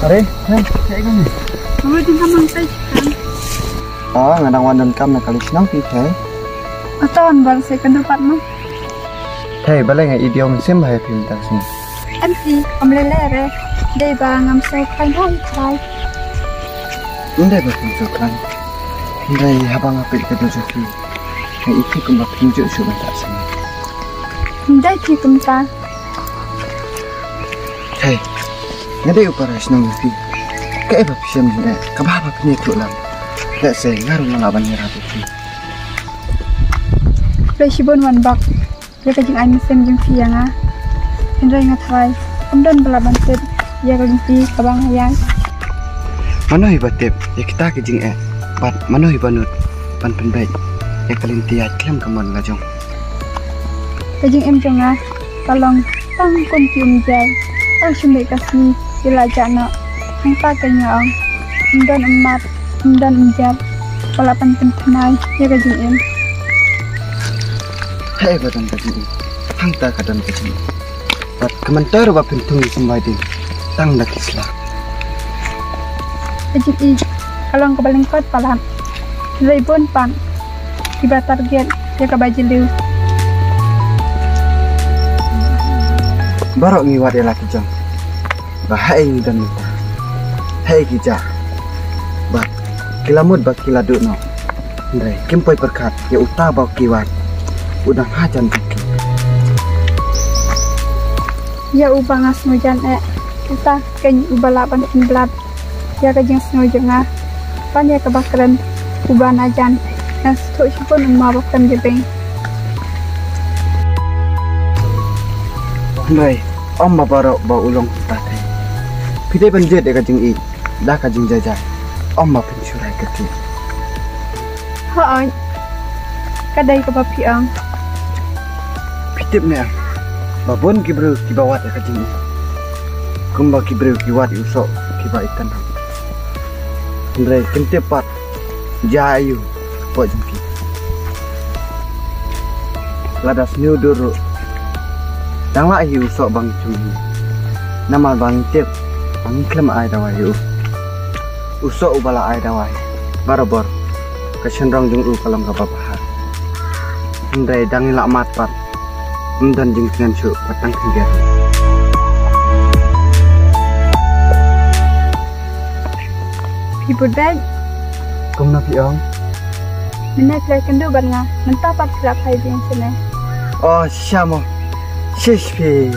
Pare, saya kan ni. Kamu di kamang tay kan? Oh, ngadang wandan kam na kalis nang pitay. Atawan bal saya kan dapat mo. Thay, balay nga idiom sim hay film tak sini. Anti, lere. Day ba ngam say kan hoi try. Hindi ba tunjukkan? Hindi habang apit ka dojuki. Nga iki kung mapinjuk suban tak sini. Hindi ki kumta. Thay, ngade uparas nang yuki. Kaya ba pisam ni kababa pinito lang. Kaya say ngaron lang aban ni rabu ki. Presibon wan bak. Ya kajing ani sem jing fi nga. Indra nga thai. Umdan balaban set. Ya kajing fi kabang hayang. Mano hibatip, ya kita kajing bat mano hibanut pan penbaik. Ya kalintiat klam kamon lajong. Kajing em jonga. Kalong tang kontium jai. Ang sumbe kasih dilajak nak. Ang pakainya ang. Umdan emat. Umdan umjab. Balapan pentenai. Ya kajing em. Hai badan kajing. Hang ta kadan kajing. Bat kementar ba pintung sembai din. Tang dak islah. Kajing i. Kalong kebalingkot palam. Leibon pan. Tiba target. Ya kabaji liu. Barok ngiwat ya laki jang. Bahai dan mita. Hai gija. Bat kilamud ba kiladuk no. Ndai kimpoi berkat ya uta ba kiwat. Udah hajan dikit. Ya ubang asnujan kita kany ubalapan belat. Ya kajing snujengah. Pan ya kebakaran uban ajan. Yang setuk pun mabukkan jebeng. Ndai om ba barok ba ulong tate. Pide banjet ya kajing i. Dah kajing jajah. Om ba pensurai kecil. Haan. Kadai kebapiang. Pitip ni babon kibru kibawat ya kajing. Kumba kibru kiwat usok kiba ikan. Ndai kentepat jayu po jengki. Ladas new duru. Dangla hi usok bang cumi. Nama bang tip bang klem ai dawai u. Usok ubala ai dawai. Barabor. Kesenrong jung u kalam ka babahar. Ndai dangi lak matpat. Dan jeng dengan syuk patang kerja. Ibu dad. Kung na piong. Menak lagi kendu bernga. Mentapat silap hai jeng sini. Oh siya mo. Sishpi.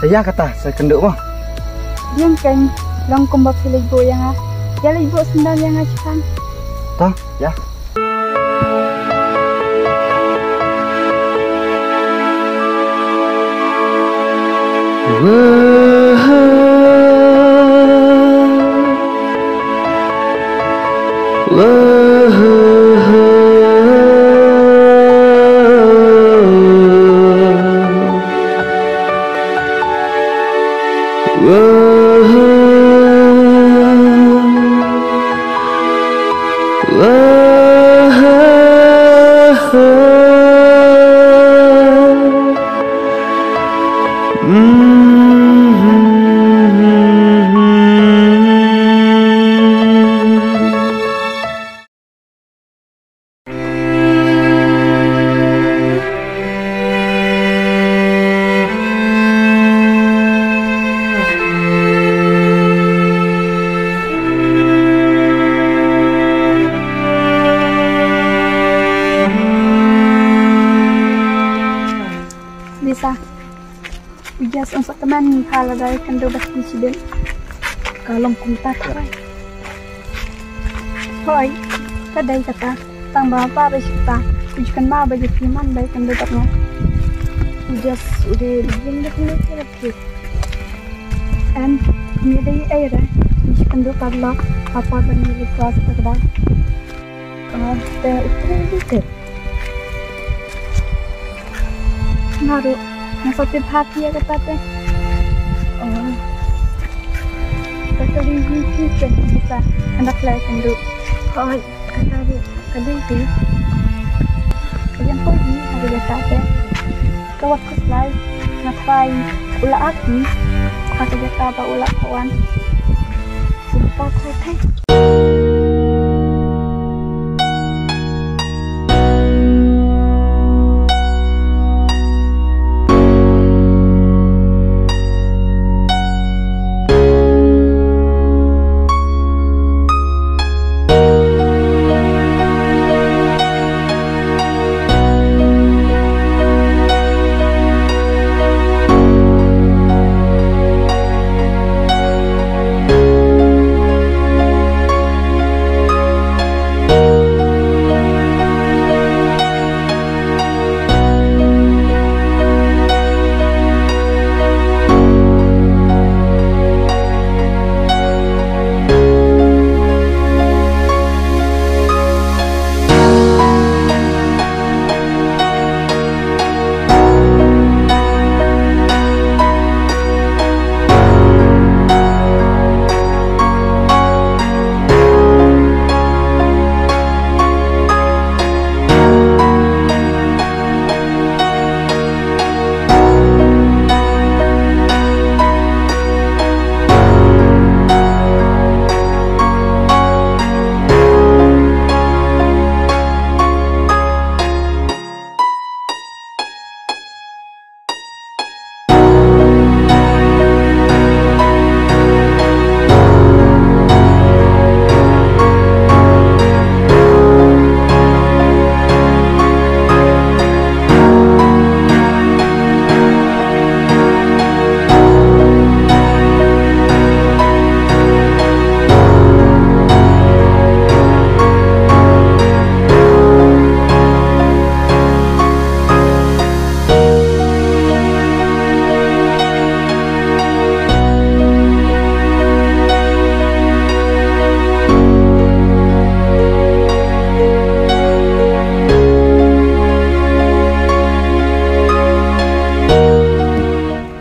Saya kata saya kenduk mo. Jeng kan. Long kumbak pilih go yang ah. Ya ibu sendal yang acan. Toh ya. Ujas untuk teman kalau dari kendo bas insiden kalong kunta terai. Hoi, kadai kata tang bapa bersita ujukan ma bagi firman dari kendo taknya. Ujas udah begini kendo terapit. And ini dari air ujukan kendo kalau apa dan milik kelas terkadang. Kalau kita itu naruh nasabit hati ya kata teh. Oh, kita lagi kan kita anak lagi kendu. Oh, kata dia, kata dia. Kalian kau ini ada kata teh. Kawat keslai, ngapain? Ulah aki, kata kata apa ulah kawan. ta thay thay.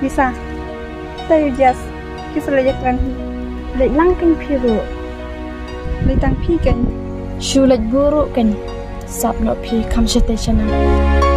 Bisa, tayo jas, kisalajak ran lệch lăng kênh phi ru, lệch tăng phi kênh, Shu lệch guru kan sap no phi kam shate chana.